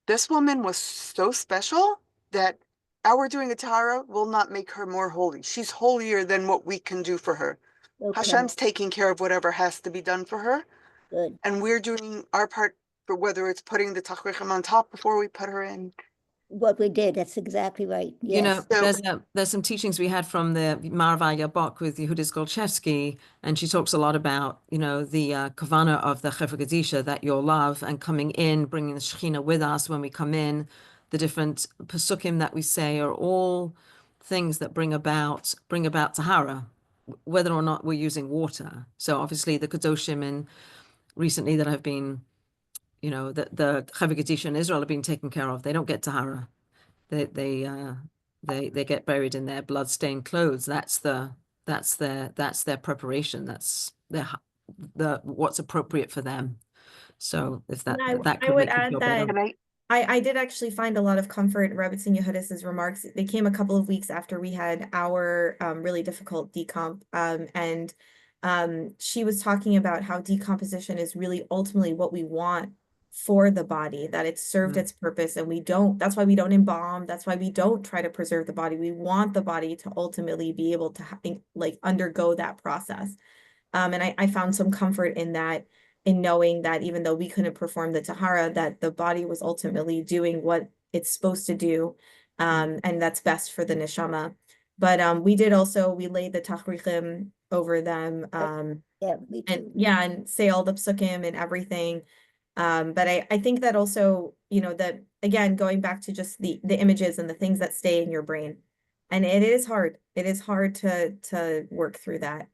This woman was so special that our doing a Tahara will not make her more holy. She's holier than what we can do for her. Okay. Hashem's taking care of whatever has to be done for her. Good. And we're doing our part for whether it's putting the tachrichim on top before we put her in. What we did, that's exactly right. Yes. You know, So- there's some teachings we had from the Maravaya Bok with Yehudis Golchevsky, and she talks a lot about, the kavana of the Chevra Gadisha, that your love and coming in, bringing the Shekhinah with us when we come in. The different pasukim that we say are all things that bring about Tahara, whether or not we're using water. So obviously the Kedoshim and recently that have been, the Chevra Gadisha in Israel have been taken care of. They don't get Tahara. They get buried in their blood-stained clothes. That's their preparation. That's what's appropriate for them. So if that And that I could would make you add feel that better. I did actually find a lot of comfort in Rebbetzin Yehudis's remarks. They came a couple of weeks after we had our really difficult decomp, and she was talking about how decomposition is really ultimately what we want for the body, that it's served its purpose, and that's why we don't embalm, that's why we don't try to preserve the body. We want the body to ultimately be able to undergo that process. And I found some comfort in that, in knowing that even though we couldn't perform the Tahara, that the body was ultimately doing what it's supposed to do, and that's best for the neshama. But we did also, we laid the tachrichim over them, Yeah, me too. and yeah, and say all the psukim and everything. But I think that also, you know, that again, going back to just the images and the things that stay in your brain. And it is hard. It is hard to work through that.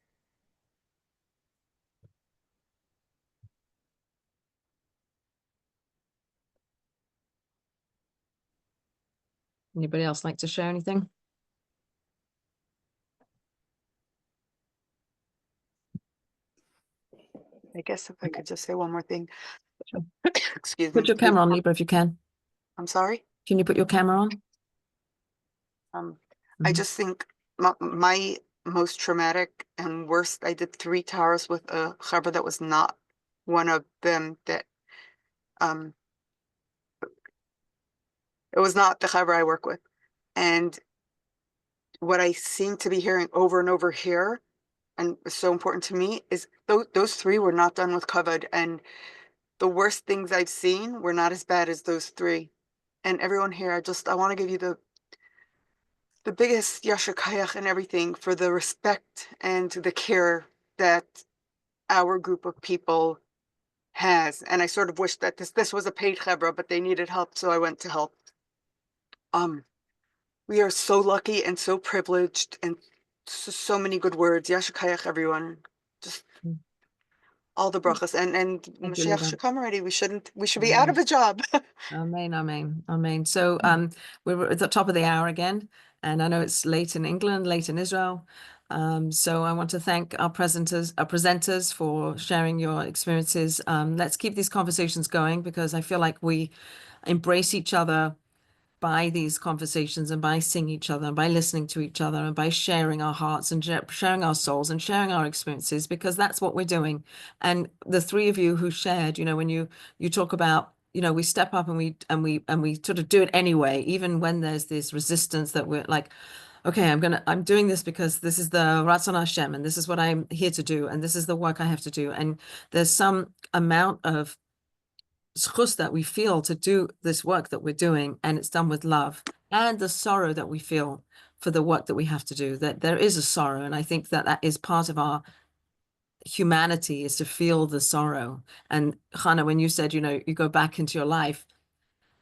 Anybody else like to share anything? I guess if I could just say one more thing. Sure. Excuse me. Put your camera on, Libra, if you can. I'm sorry. Can you put your camera on? I Mhm. just think my most traumatic and worst, I did 3 towers with a chaver that was not one of them that, it was not the chaver I work with. And what I seem to be hearing over and over here, and it's so important to me, is those 3 were not done with kavod, and the worst things I've seen were not as bad as those 3. And everyone here, I want to give you the biggest yashar kayach and everything for the respect and the care that our group of people has. And I sort of wish that this was a paid chevra, but they needed help, so I went to help. We are so lucky and so privileged, and so many good words. Yashar kayach, everyone. Just all the brachas, and Thank you, Mashiach Libra. should come already. We should be out of a job. Amen, amen, amen. So we're at the top of the hour again, and I know it's late in England, late in Israel. So I want to thank our presenters for sharing your experiences. Let's keep these conversations going, because I feel like we embrace each other by these conversations, and by seeing each other, and by listening to each other, and by sharing our hearts, and sharing our souls, and sharing our experiences, because that's what we're doing. And the 3 of you who shared, you know, when you talk about, you know, we step up and we sort of do it anyway, even when there's this resistance that we're like, okay, I'm doing this because this is the Ratzon Hashem, and this is what I'm here to do, and this is the work I have to do. And there's some amount of zchus that we feel to do this work that we're doing, and it's done with love, and the sorrow that we feel for the work that we have to do, that there is a sorrow. And I think that that is part of our humanity, is to feel the sorrow. And Chana, when you said, you know, you go back into your life,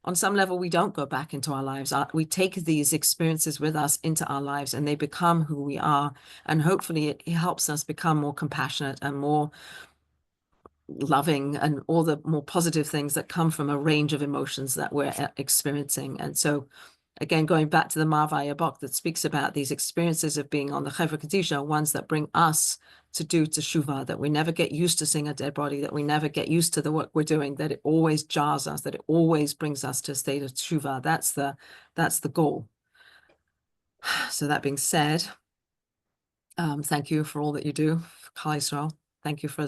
on some level, we don't go back into our lives. We take these experiences with us into our lives, and they become who we are. And hopefully it helps us become more compassionate and more loving, and all the more positive things that come from a range of emotions that we're experiencing. And so, again, going back to the Mavaya Bok that speaks about these experiences of being on the Chevra Kadisha, ones that bring us to do teshuvah, that we never get used to seeing a dead body, that we never get used to the work we're doing, that it always jars us, that it always brings us to a state of teshuvah. That's the goal. So that being said, thank you for all that you do, Klal Yisrael. Thank you for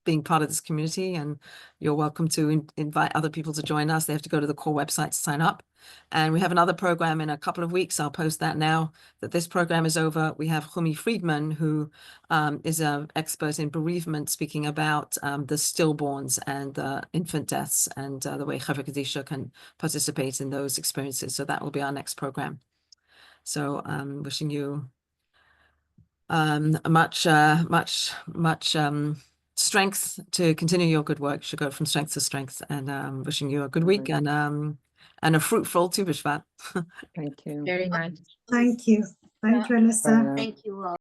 being part of this community, and you're welcome to invite other people to join us. They have to go to the core website to sign up. And we have another program in a couple of weeks. I'll post that now that this program is over. We have Chumi Friedman, who is an expert in bereavement, speaking about the stillborns and the infant deaths, and the way Chevra Kadisha can participate in those experiences. So that will be our next program. So wishing you much strength to continue your good work. You should go from strength to strength, and wishing you a good week, and a fruitful Tu B'Shvat. Thank you. Very much. Thank you. Thank you, Alyssa. Thank you all.